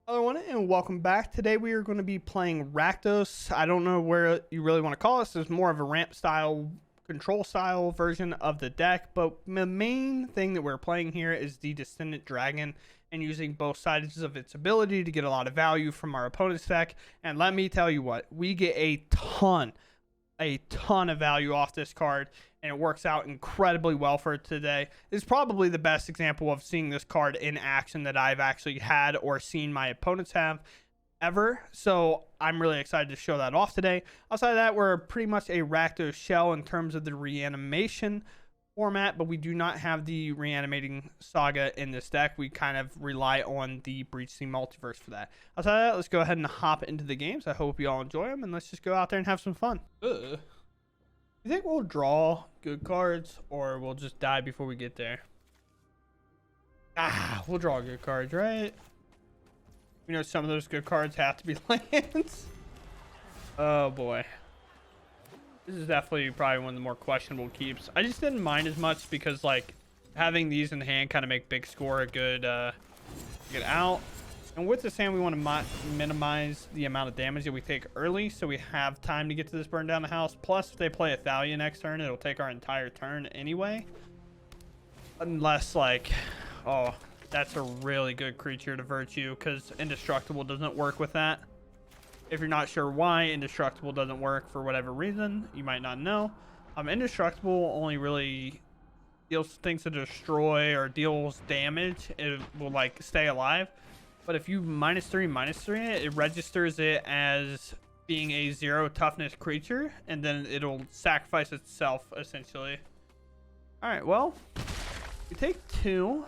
Hello everyone and welcome back. Today we are going to be playing Rakdos. I don't know where you really want to call this. It's more of a ramp style, control style version of the deck, but the main thing that we're playing here is the Descendant Dragon and using both sides of its ability to get a lot of value from our opponent's deck. And let me tell you what, we get a ton of value off this card, and it works out incredibly well for today. It's probably the best example of seeing this card in action that I've actually had or seen my opponents have ever. So I'm really excited to show that off today. Outside of that, we're pretty much a Rakdos shell in terms of the reanimation format, but we do not have the reanimating saga in this deck. We kind of rely on the Breach the Multiverse for that. Outside of that, let's go ahead and hop into the games. I hope you all enjoy them, and let's just go out there and have some fun. You think we'll draw good cards, or we'll just die before we get there? We'll draw good cards, right? You know, some of those good cards have to be lands. Oh boy. This is definitely probably one of the more questionable keeps. I just didn't mind as much because, like, having these in hand kind of make big score a good get out. And with this hand, we want to minimize the amount of damage that we take early, so we have time to get to this burn down the house. Plus, if they play a Thalia next turn, it'll take our entire turn anyway. Unless, like, oh, that's a really good creature to virtue, because Indestructible doesn't work with that. If you're not sure why Indestructible doesn't work for whatever reason, you might not know. Indestructible only really deals things to destroy or deals damage. It will, like, stay alive. But if you -3/-3, it registers it as being a 0 toughness creature, and then it'll sacrifice itself, essentially. All right, well, we take 2.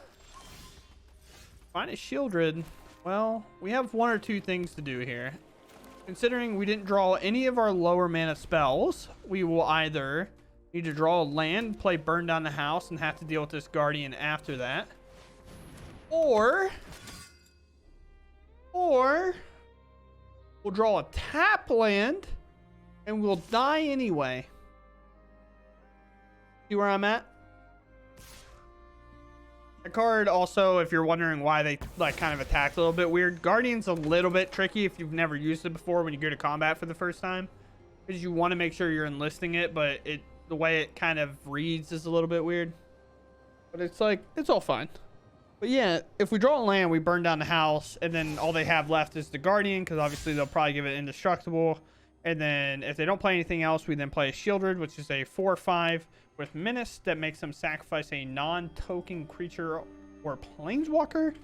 Find a Shieldred. Well, we have 1 or 2 things to do here. Considering we didn't draw any of our lower mana spells, we will either need to draw a land, play Burn Down the House, and have to deal with this Guardian after that. Or we'll draw a tap land and we'll die anyway. See where I'm at? The card also, if you're wondering why they like kind of attacked a little bit weird, Guardian's a little bit tricky if you've never used it before when you go to combat for the first time, because you want to make sure you're enlisting it, but the way it kind of reads is a little bit weird. But it's like, it's all fine. But yeah, if we draw a land, we burn down the house, and then all they have left is the Guardian, because obviously they'll probably give it Indestructible. And then if they don't play anything else, we then play a Shieldred, which is a 4/5 with Menace that makes them sacrifice a non-token creature or Planeswalker.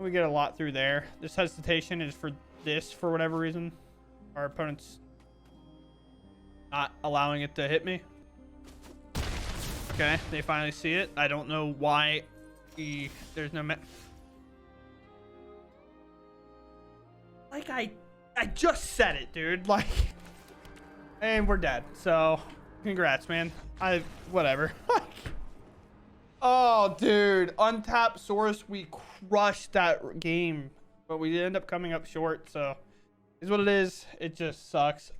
We get a lot through there. This hesitation is for this for whatever reason. Our opponent's not allowing it to hit me. Okay, they finally see it. I don't know why. There's no like I just said it, dude. Like, and we're dead. So congrats, man. Whatever. Oh, dude, untapped source. We crushed that game, but we end up coming up short. So is what it is. It just sucks.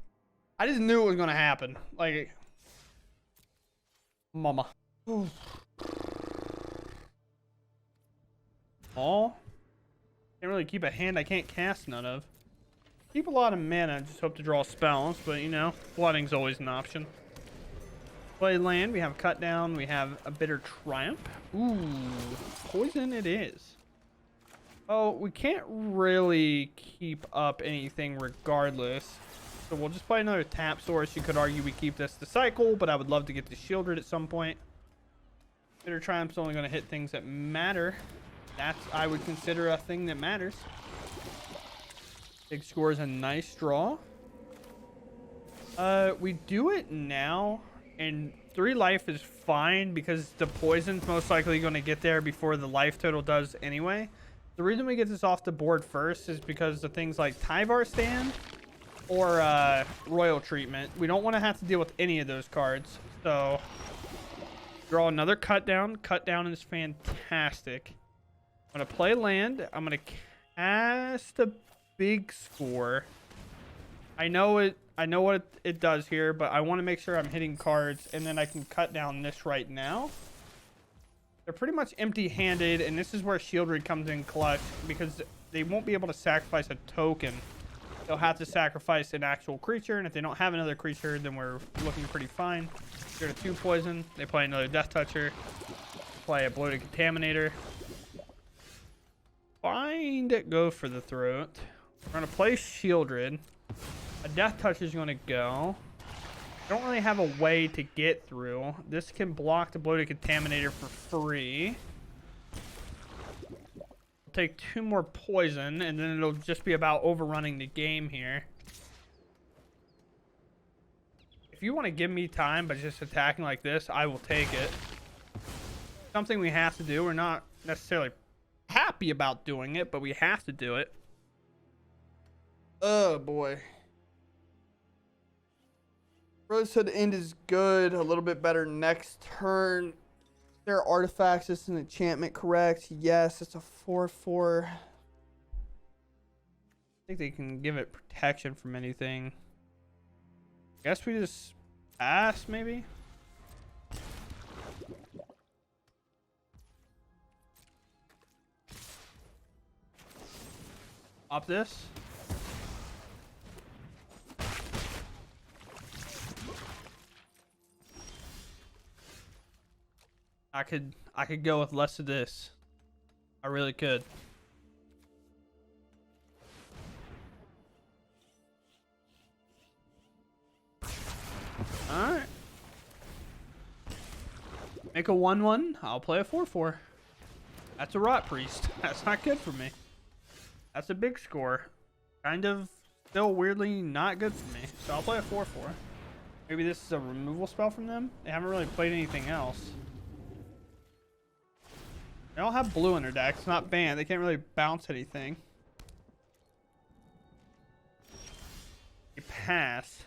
I just knew it was gonna happen. Like, mama. Oh, can't really keep a hand I can't cast none of. Keep a lot of mana, just hope to draw spells, but you know, flooding's always an option. Play land, we have cut down, we have a Bitter Triumph. Ooh, poison it is. Oh, we can't really keep up anything regardless, so we'll just play another tap source. You could argue we keep this to cycle, but I would love to get the Shieldred at some point. Bitter Triumph's only going to hit things that matter. That's, I would consider, a thing that matters. Big score is a nice draw. We do it now, and 3 life is fine because the poison's most likely going to get there before the life total does anyway. The reason we get this off the board first is because of things like Tyvar Stand or Royal Treatment. We don't want to have to deal with any of those cards. So draw another cut down. Cut down is fantastic. I'm gonna play land. I'm gonna cast a big score. I know what it does here, but I want to make sure I'm hitting cards, and then I can cut down this right now. They're pretty much empty-handed, and this is where Shieldred comes in clutch, because they won't be able to sacrifice a token. They'll have to sacrifice an actual creature, and if they don't have another creature, then we're looking pretty fine. They're 2 poison. They play another Death Toucher. Play a Bloated Contaminator. Go for the throat. We're gonna play Shieldred. A Death Toucher is gonna go. Don't really have a way to get through. This can block the Bloated Contaminator for free. Take 2 more poison, and then it'll just be about overrunning the game here. If you want to give me time by just attacking like this, I will take it. Something we have to do. We're not necessarily happy about doing it, but we have to do it. Oh boy. Rosehood End is good. A little bit better next turn. There are artifacts. This is an enchantment, correct? Yes, it's a 4/4. I think they can give it protection from anything. Guess we just pass, maybe? Pop this. I could go with less of this. I really could. Alright. Make a 1/1. I'll play a 4/4. That's a Rot Priest. That's not good for me. That's a big score. Kind of still weirdly not good for me. So I'll play a 4/4. Maybe this is a removal spell from them. They haven't really played anything else. They don't have blue in their deck. It's not banned. They can't really bounce anything. They pass.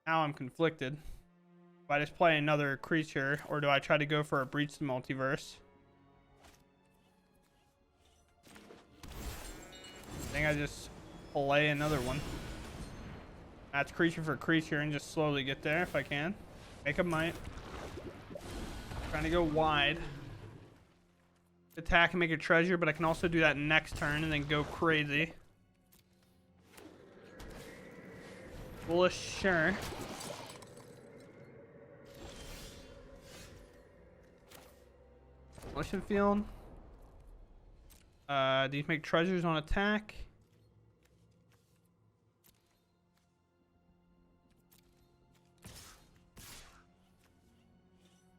Now I'm conflicted. Do I just play another creature, or do I try to go for a Breach the Multiverse? I think I just play another one. Match creature for creature and just slowly get there if I can. Make a Might. Trying to go wide. Attack and make a treasure, but I can also do that next turn and then go crazy. Bullish, sure. Motion field. These make treasures on attack.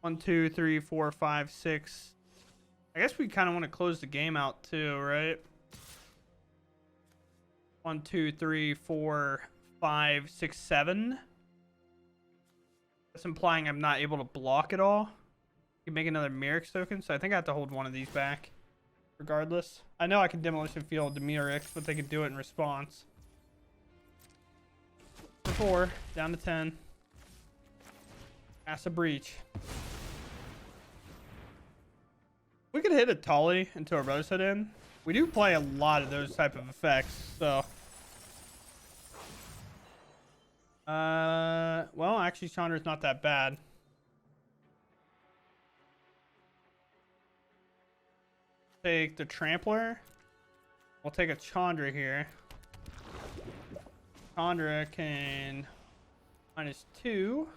One, two, three, four, five, six. I guess we kind of want to close the game out too, right? 1, 2, 3, 4, 5, 6, 7. That's implying I'm not able to block it all. You can make another Mirrex token, so I think I have to hold one of these back. Regardless. I know I can Demolition Field the Mirrex, but they can do it in response. 4, down to 10. Pass a Breach. We could hit a Tully into a Rosehood End. We do play a lot of those type of effects, so. Well, actually, Chandra's not that bad. Take the Trampler. We'll take a Chandra here. Chandra can -2.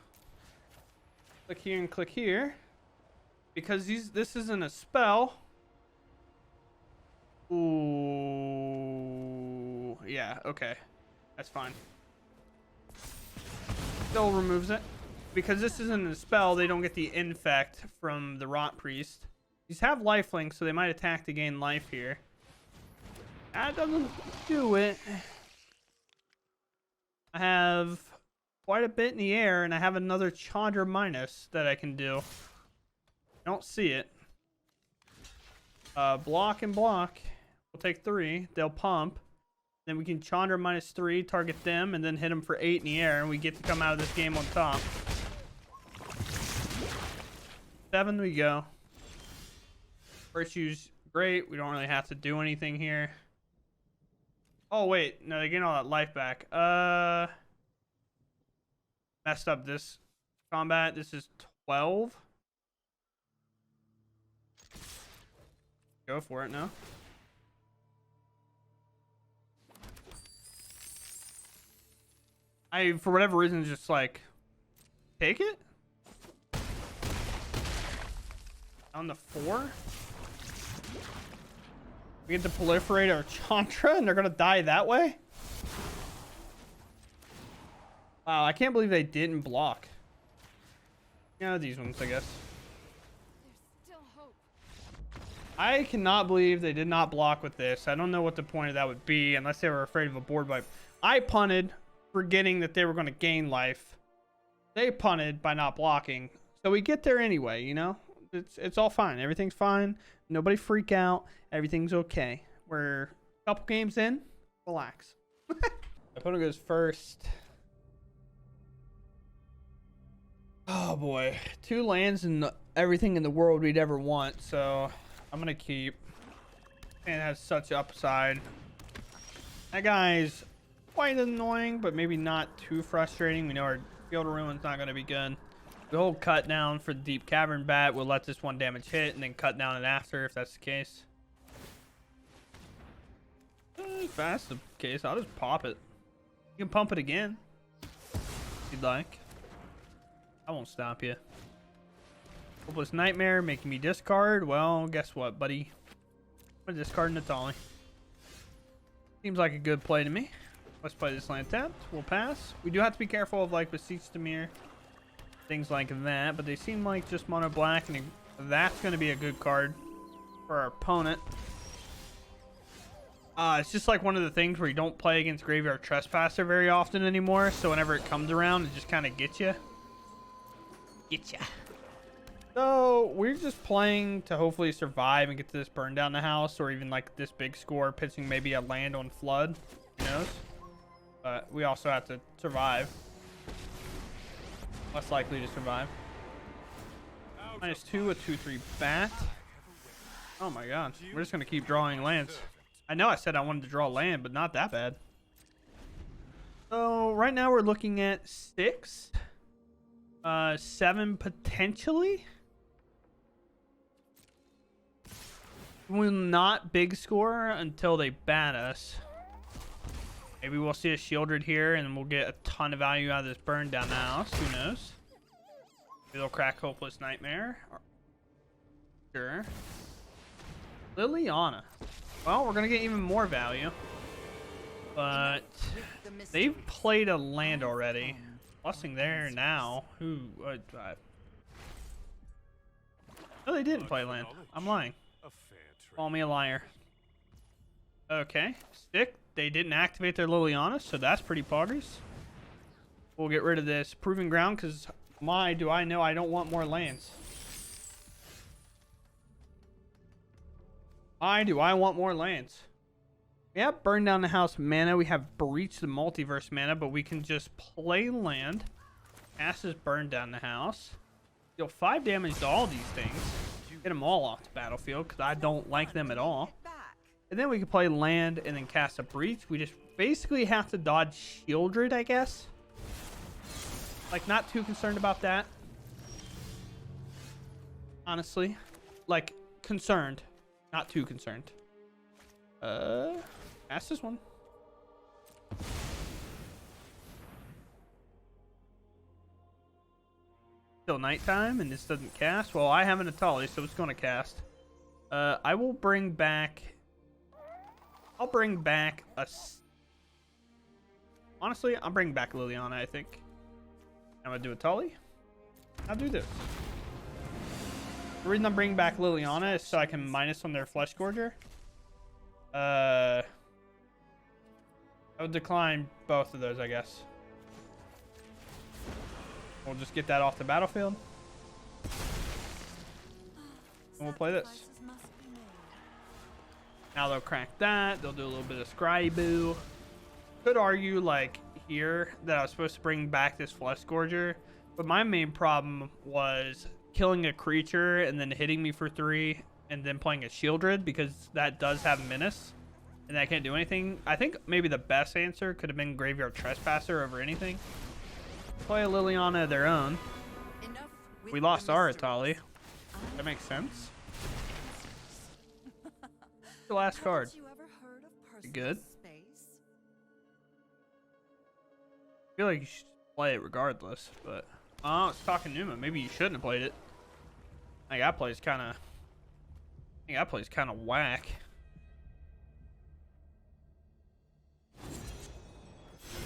Click here and click here. Because this isn't a spell. Ooh. Yeah, okay. That's fine. Still removes it. Because this isn't a spell, they don't get the infect from the Rot Priest. These have lifelink, so they might attack to gain life here. That doesn't do it. I have quite a bit in the air, and I have another Chandra minus that I can do. I don't see it. Block and block. We'll take 3. They'll pump. Then we can Chandra -3, target them, and then hit them for 8 in the air, and we get to come out of this game on top. 7 we go. Virtue's great. We don't really have to do anything here. Oh, wait. No, they get all that life back. Messed up this combat. This is 12. Go for it now. I, for whatever reason, just like take it on the 4. We get to proliferate our Chandra and they're gonna die that way. Wow, I can't believe they didn't block. Yeah, these ones, I guess. There's still hope. I cannot believe they did not block with this. I don't know what the point of that would be unless they were afraid of a board wipe. I punted, forgetting that they were going to gain life. They punted by not blocking. So we get there anyway, you know? It's all fine. Everything's fine. Nobody freak out. Everything's okay. We're a couple games in. Relax. Opponent goes first. Oh boy, 2 lands and everything in the world we'd ever want, so I'm gonna keep. And it has such upside. That guy's quite annoying, but maybe not too frustrating. We know our Field of Ruin's not gonna be good. The whole cut down for the Deep Cavern Bat will let this 1 damage hit and then cut down it after if that's the case. If that's the case, I'll just pop it. You can pump it again if you'd like. I won't stop you. Hopeless Nightmare making me discard. Well, guess what, buddy? I'm gonna discard Natali. Seems like a good play to me. Let's play this land tapped. We'll pass. We do have to be careful of like Beseech Dimir, things like that, but they seem like just mono black, and that's gonna be a good card for our opponent. It's just like one of the things where you don't play against Graveyard Trespasser very often anymore, so whenever it comes around, it just kind of gets you. So we're just playing to hopefully survive and get to this burn down the house, or even like this big score, pitching maybe a land on flood. Who knows? But we also have to survive. Less likely to survive. -2 with 2/3 bat. Oh my god, we're just gonna keep drawing lands. I know I said I wanted to draw land, but not that bad. So right now we're looking at 6. 7 potentially. Will not big score until they bat us. Maybe we'll see a Shieldred here and we'll get a ton of value out of this burn down the house. Who knows? Maybe they'll crack Hopeless Nightmare. Sure. Liliana. Well, we're gonna get even more value. But they've played a land already. Blessing there now. Who? No, they didn't play land. I'm lying. Call me a liar. Okay. Stick. They didn't activate their Liliana, so that's pretty poggers. We'll get rid of this Proving Ground because my, do I know I don't want more lands. Why do I want more lands? We have Burn Down the House mana. We have Breach the Multiverse mana, but we can just play land. Cast this Burn Down the House. Deal 5 damage to all these things. Get them all off the battlefield because I don't like them at all. And then we can play land and then cast a Breach. We just basically have to dodge Shieldred, I guess. Like, not too concerned about that. Honestly. Like, concerned. Not too concerned. Cast this one. Still nighttime and this doesn't cast. Well, I have an Atali, so it's going to cast. I will bring back... I'll bring back a... Honestly, I'll bring back Liliana, I think. I'm going to do Atali. I'll do this. The reason I'm bringing back Liliana is so I can minus on their Flesh Gorger. I would decline both of those, I guess. We'll just get that off the battlefield. And we'll play this. Now they'll crack that. They'll do a little bit of Scriboo. Could argue, like, here that I was supposed to bring back this Flesh Gorger. But my main problem was killing a creature and then hitting me for 3 and then playing a Shieldred because that does have Menace. And I can't do anything. I think maybe the best answer could have been Graveyard Trespasser over anything. Play a Liliana of their own. We lost our Atali. That makes sense. The last card. Good. feel like you should play it regardless, but I was talking to Numa. Maybe you shouldn't have played it. I think that plays kind of whack.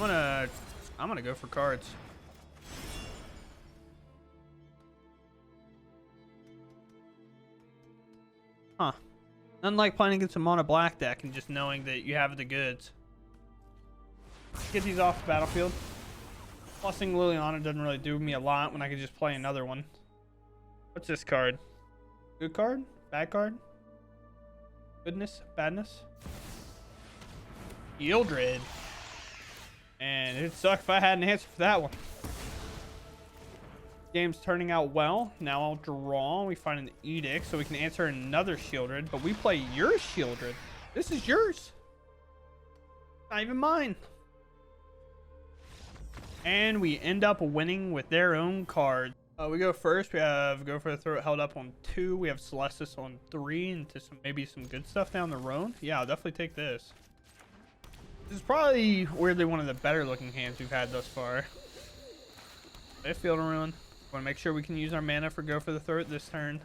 I'm gonna go for cards. Huh. Unlike playing against a mono black deck and just knowing that you have the goods. Get these off the battlefield. Plussing Liliana doesn't really do me a lot when I can just play another one. What's this card? Good card? Bad card? Goodness? Badness? Yieldred. And it'd suck if I had an answer for that one. Game's turning out well. Now I'll draw. We find an Edict so we can answer another Shieldred. But we play your Shieldred. This is yours. Not even mine. And we end up winning with their own card. We go first. We have Go for the Throat held up on 2. We have Celestis on 3. And to maybe some good stuff down the road. Yeah, I'll definitely take this. This is probably weirdly one of the better looking hands we've had thus far. Field of Ruin. Want to make sure we can use our mana for Go for the Throat this turn.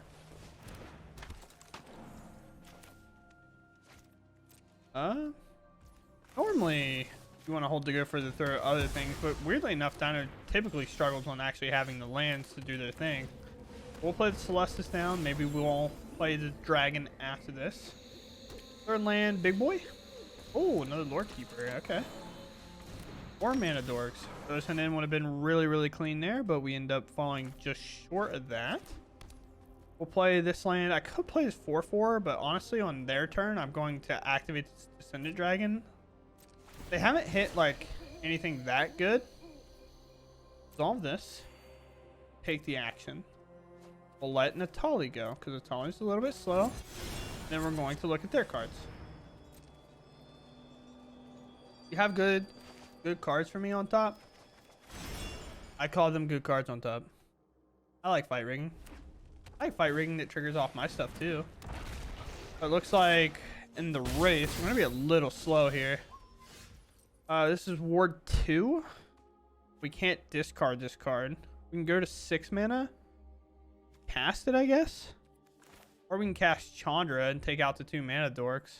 Normally you want to hold the Go for the Throat other things, but weirdly enough, Dino typically struggles on actually having the lands to do their thing. We'll play the Celestis down. Maybe we'll play the Dragon after this. Third land, big boy. Oh, another Lord Keeper. Okay. Or Mana Dorks. Those sent in would have been really, really clean there, but we end up falling just short of that. We'll play this land. I could play this 4/4, but honestly, on their turn, I'm going to activate this Descendant Dragon. They haven't hit like anything that good. Resolve this. Take the action. We'll let Natali go because Natali's a little bit slow. Then we're going to look at their cards. You have good cards for me on top. I call them good cards on top. I like fight rigging. I like fight rigging that triggers off my stuff too. It looks like in the race, we're gonna be a little slow here. This is Ward 2. We can't discard this card. We can go to 6 mana. Cast it, I guess. Or we can cast Chandra and take out the 2 mana dorks.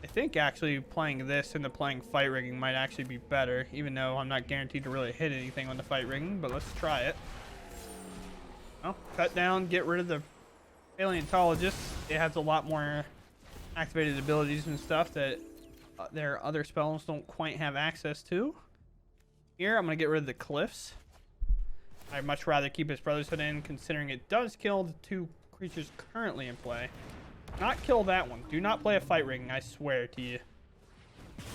I think actually playing this into playing fight rigging might actually be better, even though I'm not guaranteed to really hit anything on the fight rigging, but let's try it. Well, cut down, get rid of the Paleontologist. It has a lot more activated abilities and stuff that their other spells don't quite have access to. Here, I'm going to get rid of the Cliffs. I'd much rather keep his Brother's Hood in, considering it does kill the 2 creatures currently in play. Not kill that one. Do not play a fight rigging, I swear to you.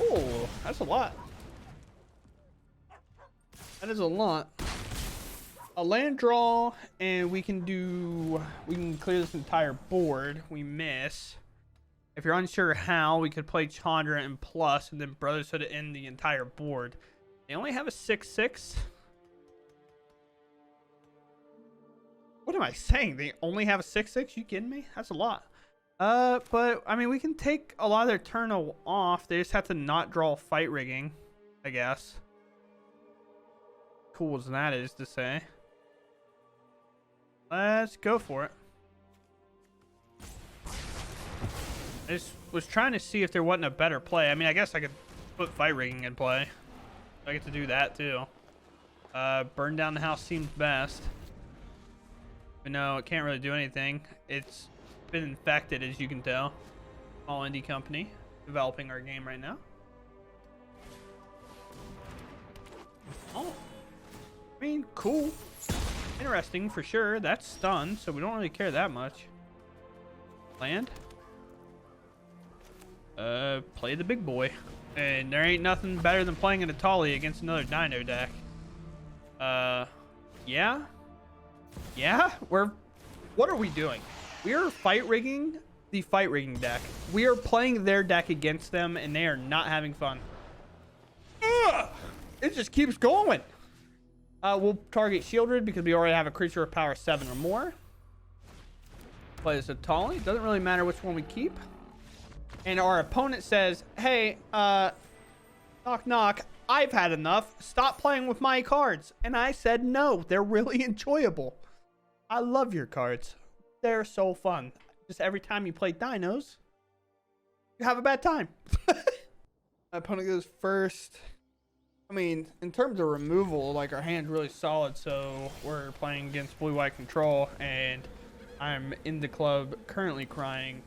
Oh, that's a lot. That is a lot. A land draw, and we can clear this entire board. We miss. If you're unsure how, we could play Chandra and plus, and then Brother's Hood to end the entire board. They only have a 6/6. What am I saying? They only have a 6/6? You kidding me? That's a lot. But I mean, we can take a lot of their turn off. They just have to not draw fight rigging, I guess. Cool as that is to say. Let's go for it. I just was trying to see if there wasn't a better play. I mean, I guess I could put fight rigging in play. I get to do that too. Burn down the house seems best. But no, it can't really do anything. It's been infected, as you can tell. Small indie company developing our game right now. Oh, I mean, cool, interesting for sure. That's stun, so we don't really care that much. Land. Play the big boy, and there ain't nothing better than playing an Atali against another Dino deck. Yeah. What are we doing? We are fight rigging the fight rigging deck. We are playing their deck against them, and they are not having fun. Ugh! It just keeps going. We'll target Shieldred because we already have a creature of power 7 or more. Play this Atali. Doesn't really matter which one we keep. And our opponent says, hey, Knock, knock. I've had enough. Stop playing with my cards. And I said no. They're really enjoyable. I love your cards. They're so fun. Just every time you play dinos, you have a bad time. My opponent goes first. I mean, in terms of removal, like, our hand's really solid, so we're playing against blue-white control, and I'm in the club currently crying,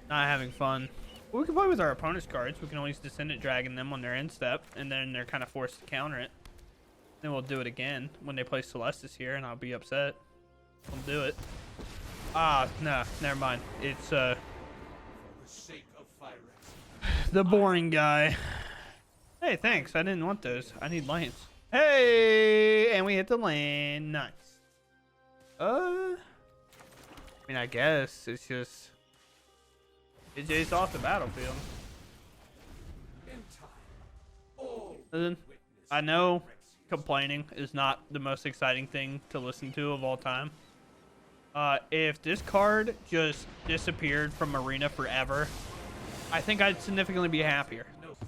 not having fun. But we can play with our opponent's cards. We can always Descendant Dragon them on their end step, and then they're kind of forced to counter it. Then we'll do it again when they play Celestis here, and I'll be upset. We'll do it. Ah, nah, never mind. It's, the boring guy. Hey, thanks. I didn't want those. I need lands. Hey, and we hit the land. Nice. I mean, I guess it's just it Jace off the battlefield. Listen, I know complaining is not the most exciting thing to listen to of all time. If this card just disappeared from Arena forever, I think I'd significantly be happier.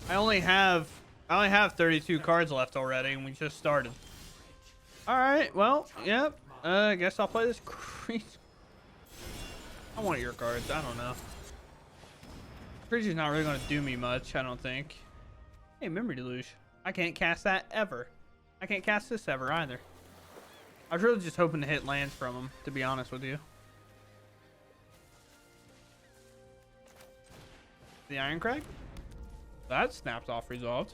I only have 32 cards left already, and we just started. All right, well, yep. I guess I'll play this creature. I want your cards. I don't know. Creature's not really going to do me much, I don't think. Hey, Memory Deluge. I can't cast that ever. I can't cast this ever either. I was really just hoping to hit lands from him, to be honest with you. The Iron Crag? That snaps off resolved.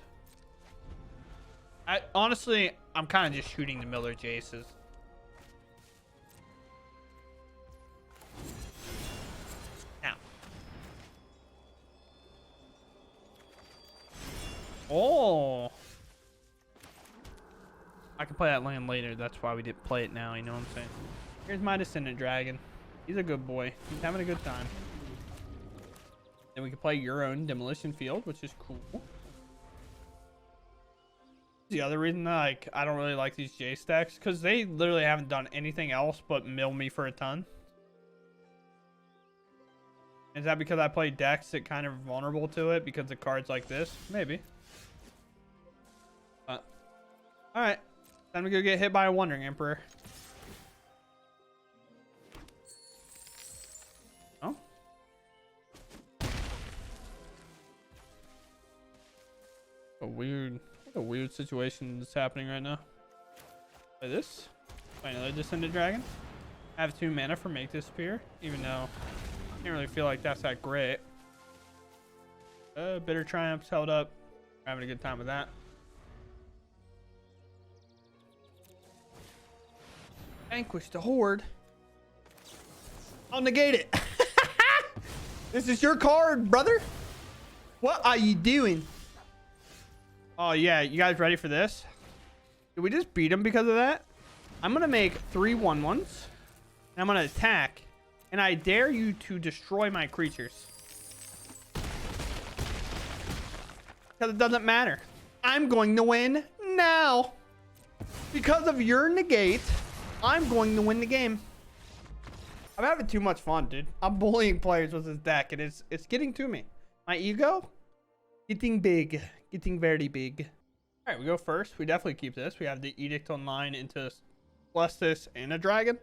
Honestly, I'm kind of just shooting the Miller Jaces. Now. Oh. I can play that land later. That's why we didn't play it now. You know what I'm saying? Here's my Descendant Dragon. He's a good boy. He's having a good time. Then we can play your own Demolition Field, which is cool. The other reason that, like, I don't really like these J stacks, because they literally haven't done anything else but mill me for a ton. Is that because I play decks that kind of vulnerable to it because of cards like this? Maybe. All right, time to go get hit by a Wandering Emperor. Oh. What a weird situation that's happening right now. Play this. Play another Descendant Dragon. I have 2 mana for Make Disappear, even though I can't really feel like that's that great. Bitter Triumph's held up. We're having a good time with that. Vanquish the Horde. I'll negate it. This is your card, brother. What are you doing? Oh, yeah. You guys ready for this? Did we just beat him because of that? I'm going to make 3 1/1s. And I'm going to attack. And I dare you to destroy my creatures. Because it doesn't matter. I'm going to win now. Because of your negate, I'm going to win the game. I'm having too much fun, dude. I'm bullying players with this deck. And it's getting to me. My ego, getting big. Getting very big. All right, we go first. We definitely keep this. We have the Edict Online into Celestis and a Dragon.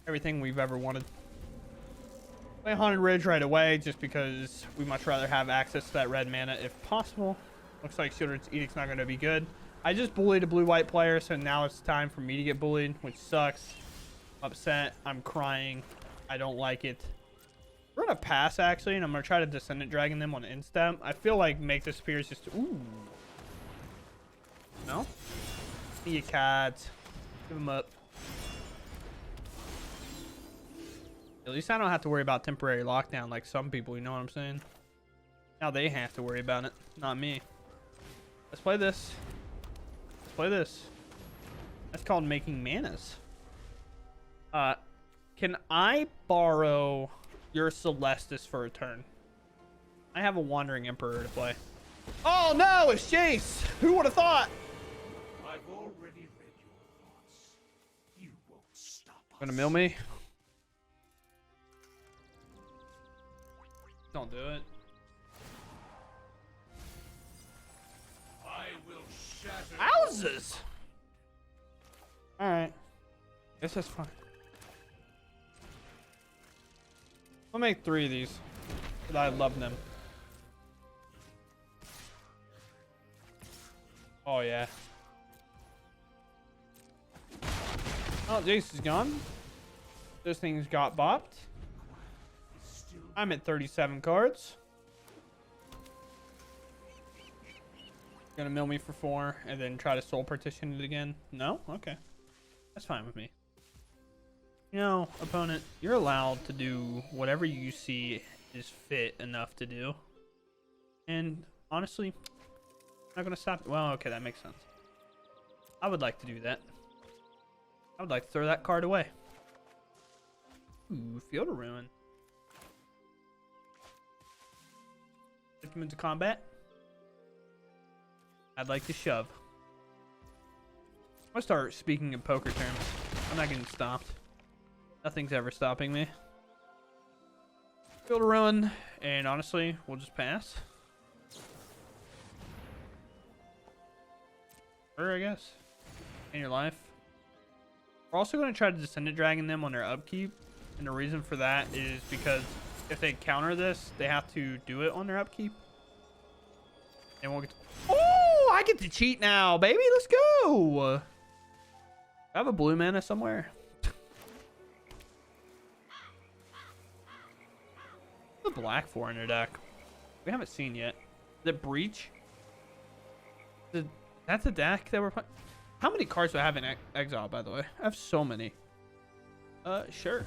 Everything we've ever wanted. Play Haunted Ridge right away just because we much rather have access to that red mana if possible. Looks like Shieldred's Edict's not going to be good. I just bullied a blue-white player, so now it's time for me to get bullied, which sucks. I'm upset. I'm crying. I don't like it. We're gonna pass actually, and I'm gonna try to Descendant Dragon them on instant. I feel like Make the Spear is just ooh. No? See you cards. Give them up. At least I don't have to worry about temporary lockdown like some people, you know what I'm saying? Now they have to worry about it, not me. Let's play this. Let's play this. That's called making manas. Can I borrow your Celestis for a turn? I have a Wandering Emperor to play. Oh no, it's Jace! Who would have thought? I've already read your thoughts. You won't stop us. Gonna mill me? Don't do it. Houses. All right. Guess that's fine. I'll make 3 of these. But I love them. Oh yeah. Oh, Jace is gone. This thing's got bopped. I'm at 37 cards. Gonna mill me for 4 and then try to soul partition it again. No? Okay. That's fine with me. You know, opponent, you're allowed to do whatever you see is fit enough to do. And honestly, I'm not gonna stop. Well, okay, that makes sense. I would like to do that. I would like to throw that card away. Ooh, Field of Ruin. Take him into combat. I'd like to shove. I'm gonna start speaking in poker terms. I'm not getting stopped. Nothing's ever stopping me. Field of Ruin, and honestly, we'll just pass. Or I guess. In your life. We're also going to try to Descendant Dragon them on their upkeep. And the reason for that is because if they counter this, they have to do it on their upkeep. And we'll get to... Oh, I get to cheat now, baby. Let's go. I have a blue mana somewhere. What's the black for in their deck? We haven't seen yet. The Breach? That's a deck that we're playing. How many cards do I have in exile, by the way? I have so many. Sure.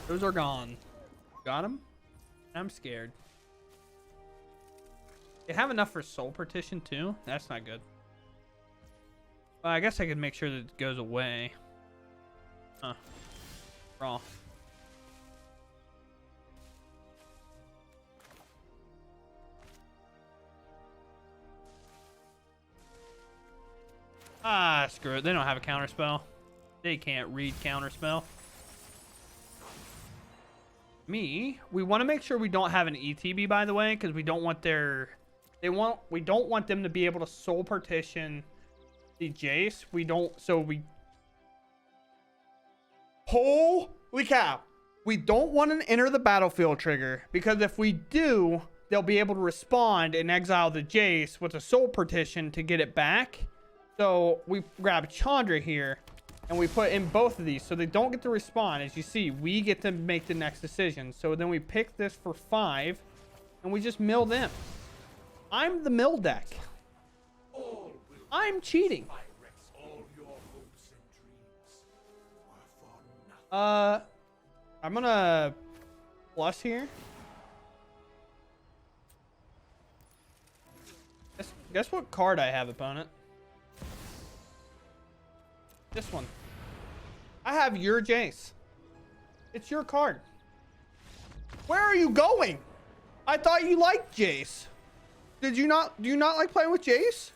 Those are gone. Got them? I'm scared. They have enough for soul partition too? That's not good. Well, I guess I could make sure that it goes away. Huh. Raw. Ah, screw it. They don't have a counter spell. They can't read counter spell. We want to make sure we don't have an ETB, by the way, because we don't want their... We don't want them to be able to soul partition the Jace. We don't... So we... Holy cow. We don't want an enter the battlefield trigger, because if we do, they'll be able to respond and exile the Jace with a soul partition to get it back. So we grab Chandra here and we put in both of these so they don't get to respond. As you see, we get to make the next decision. So then we pick this for 5 and we just mill them. I'm the mill deck. I'm cheating. I'm gonna plus here. Guess what card I have, opponent? This one. I have your Jace. It's your card. Where are you going? I thought you liked Jace. Did you not? Do you not like playing with Jace?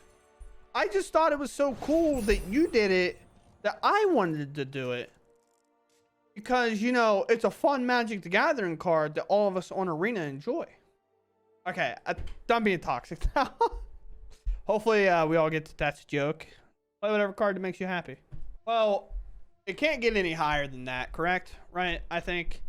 I just thought it was so cool that you did it that I wanted to do it. Because, you know, it's a fun Magic the Gathering card that all of us on Arena enjoy. Okay, done being toxic now. Hopefully we all get to that's a joke. Play whatever card that makes you happy. Well, it can't get any higher than that, correct? Right? I think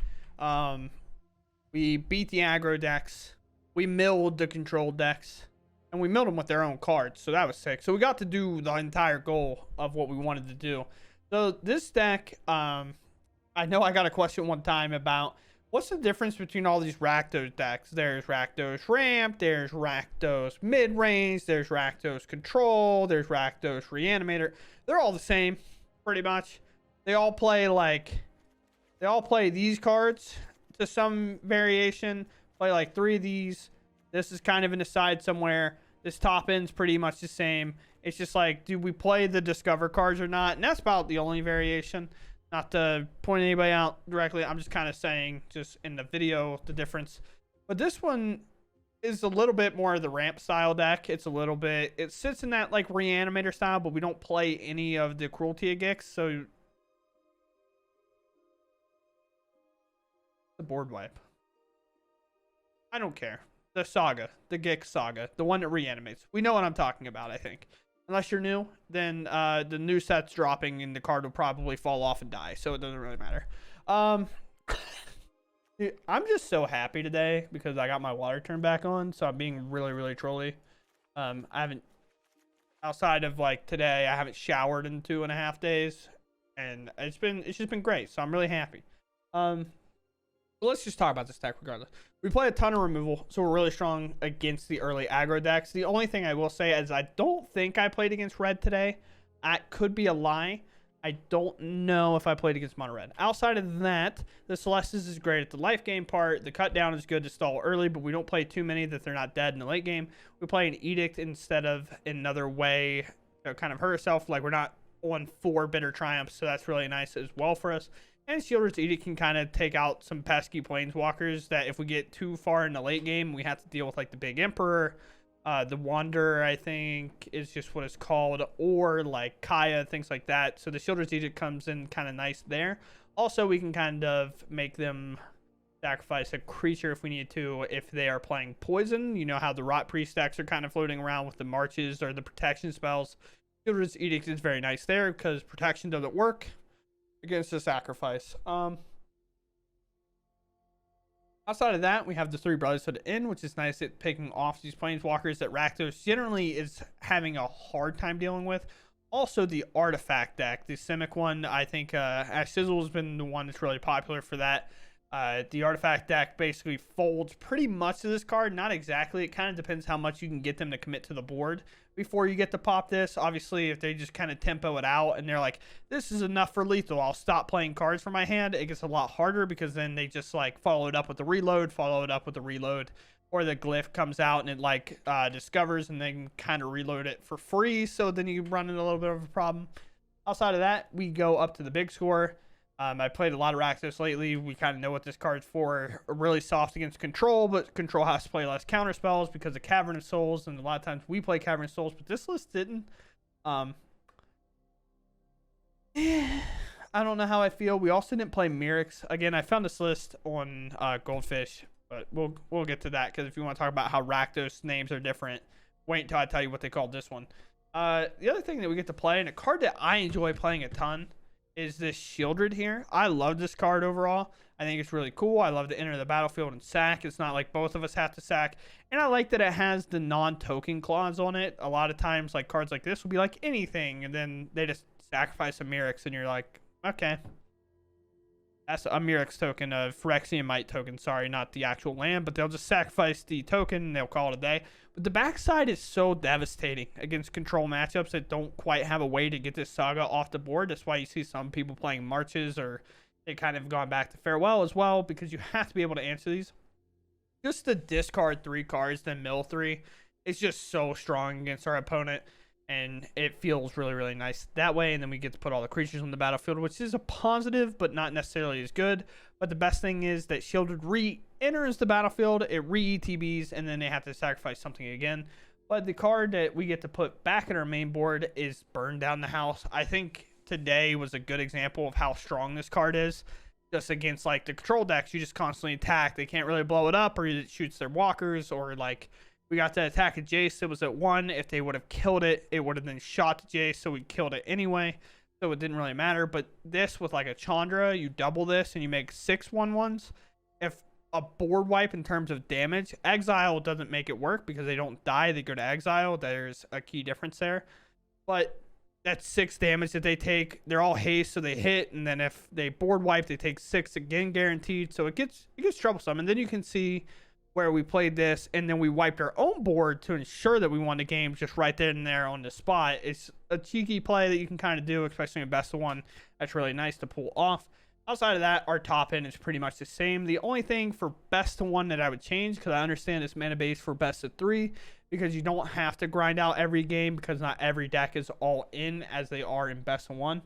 we beat the aggro decks. We milled the control decks. And we milled them with their own cards. So that was sick. So we got to do the entire goal of what we wanted to do. So this deck, I know I got a question one time about what's the difference between all these Rakdos decks. There's Rakdos Ramp, there's Rakdos Midrange, there's Rakdos Control, there's Rakdos Reanimator. They're all the same, pretty much. They all play these cards to some variation. Play like 3 of these. This is kind of in the side somewhere. This top end's pretty much the same. It's just like, do we play the Discover cards or not? And that's about the only variation. Not to point anybody out directly. I'm just kind of saying, just in the video, the difference. But this one is a little bit more of the ramp style deck. It's a little bit... It sits in that, like, Reanimator style, but we don't play any of the Cruelty of Gix, so... The board wipe. I don't care. The saga, the Gix saga, the one that reanimates. We know what I'm talking about, I think. Unless you're new, then the new set's dropping and the card will probably fall off and die, so it doesn't really matter. Dude, I'm just so happy today because I got my water turned back on, so I'm being really, really trolly. I haven't, outside of like today, I haven't showered in 2.5 days, and it's just been great. So I'm really happy. Let's just talk about this deck regardless. We play a ton of removal, so we're really strong against the early aggro decks. The only thing I will say is I don't think I played against red today. That could be a lie. I don't know if I played against mono red. Outside of that, the Celestis is great at the life game part. The cut down is good to stall early, but we don't play too many that they're not dead in the late game. We play an Edict instead of another way to kind of hurt herself. Like, we're not on 4 bitter triumphs, so that's really nice as well for us. And Shielder's Edict can kind of take out some pesky planeswalkers that if we get too far in the late game, we have to deal with, like the Big Emperor, the Wanderer, I think, is just what it's called, or like Kaya, things like that. So the Shielder's Edict comes in kind of nice there. Also, we can kind of make them sacrifice a creature if we need to, if they are playing poison. You know how the Rot Priest decks are kind of floating around with the marches or the protection spells. Shielder's Edict is very nice there because protection doesn't work against the sacrifice. Outside of that, we have the 3 Brothers to the Inn, which is nice at picking off these planeswalkers that Rakdos generally is having a hard time dealing with. Also, the Artifact deck, the Simic one, I think Ash Sizzle has been the one that's really popular for that. The Artifact deck basically folds pretty much to this card. Not exactly. It kind of depends how much you can get them to commit to the board before you get to pop this. Obviously, if they just kind of tempo it out and they're like, this is enough for lethal, I'll stop playing cards for my hand, it gets a lot harder because then they just like follow it up with the reload, or the glyph comes out and it like discovers and then kind of reload it for free. So then you run into a little bit of a problem. Outside of that, we go up to the big score. I played a lot of Rakdos lately. We kind of know what this card's for. Really soft against control, but control has to play less counter spells because of Cavern of Souls, and a lot of times we play Cavern of Souls, but this list didn't. I don't know how I feel. We also didn't play Mirrex. Again, I found this list on Goldfish, but we'll get to that because if you want to talk about how Rakdos names are different, wait until I tell you what they called this one. The other thing that we get to play, and a card that I enjoy playing a ton, is this Shieldred here. I love this card overall. I think it's really cool. I love to enter the battlefield and sack. It's not like both of us have to sack. And I like that it has the non-token clause on it. A lot of times, like, cards like this will be like anything, and then they just sacrifice a Mirrex, and you're like, okay. That's a Mirrex token, a Phyrexian Might token, sorry, not the actual land, but they'll just sacrifice the token, and they'll call it a day. But the backside is so devastating against control matchups that don't quite have a way to get this saga off the board. That's why you see some people playing Marches, or they kind of gone back to Farewell as well, because you have to be able to answer these. Just to discard 3 cards, then mill 3, it's just so strong against our opponent, and it feels really, really nice that way. And then we get to put all the creatures on the battlefield, which is a positive, but not necessarily as good. But the best thing is that Shieldred re-enters the battlefield, it re-ETBs, and then they have to sacrifice something again. But the card that we get to put back in our main board is Burn Down the House. I think today was a good example of how strong this card is. Just against like the control decks, you just constantly attack. They can't really blow it up, or it shoots their walkers, or like we got to attack a Jace. It was at 1. If they would have killed it, it would have then shot the Jace, so we killed it anyway. So it didn't really matter. But this with like a Chandra, you double this and you make 6 1/1s. If a board wipe in terms of damage, exile doesn't make it work because they don't die, they go to exile. There's a key difference there. But that's 6 damage that they take. They're all haste, so they hit, and then if they board wipe, they take 6 again guaranteed. So it gets troublesome. And then you can see where we played this and then we wiped our own board to ensure that we won the game just right then and there on the spot. It's a cheeky play that you can kind of do, especially in best of 1. That's really nice to pull off. Outside of that, our top end is pretty much the same. The only thing for best of 1 that I would change, because I understand it's mana base for best of 3, because you don't have to grind out every game because not every deck is all in as they are in best of 1.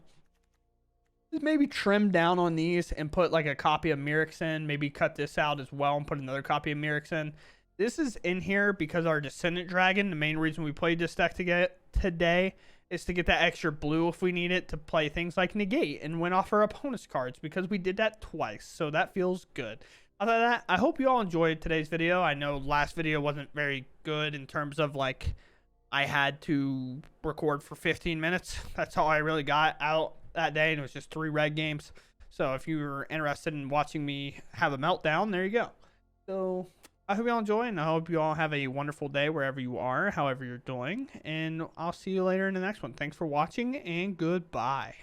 Just maybe trim down on these and put like a copy of Mirrex in. Maybe cut this out as well and put another copy of Mirrex in. This is in here because our Descendant Dragon, the main reason we played this deck today, is to get that extra blue if we need it to play things like Negate and win off our opponent's cards, because we did that twice. So that feels good. Other than that, I hope you all enjoyed today's video. I know last video wasn't very good in terms of like I had to record for 15 minutes. That's all I really got out that day, and it was just 3 red games. So if you were interested in watching me have a meltdown, there you go. So I hope you all enjoy, and I hope you all have a wonderful day wherever you are, however you're doing. And I'll see you later in the next one. Thanks for watching, and goodbye.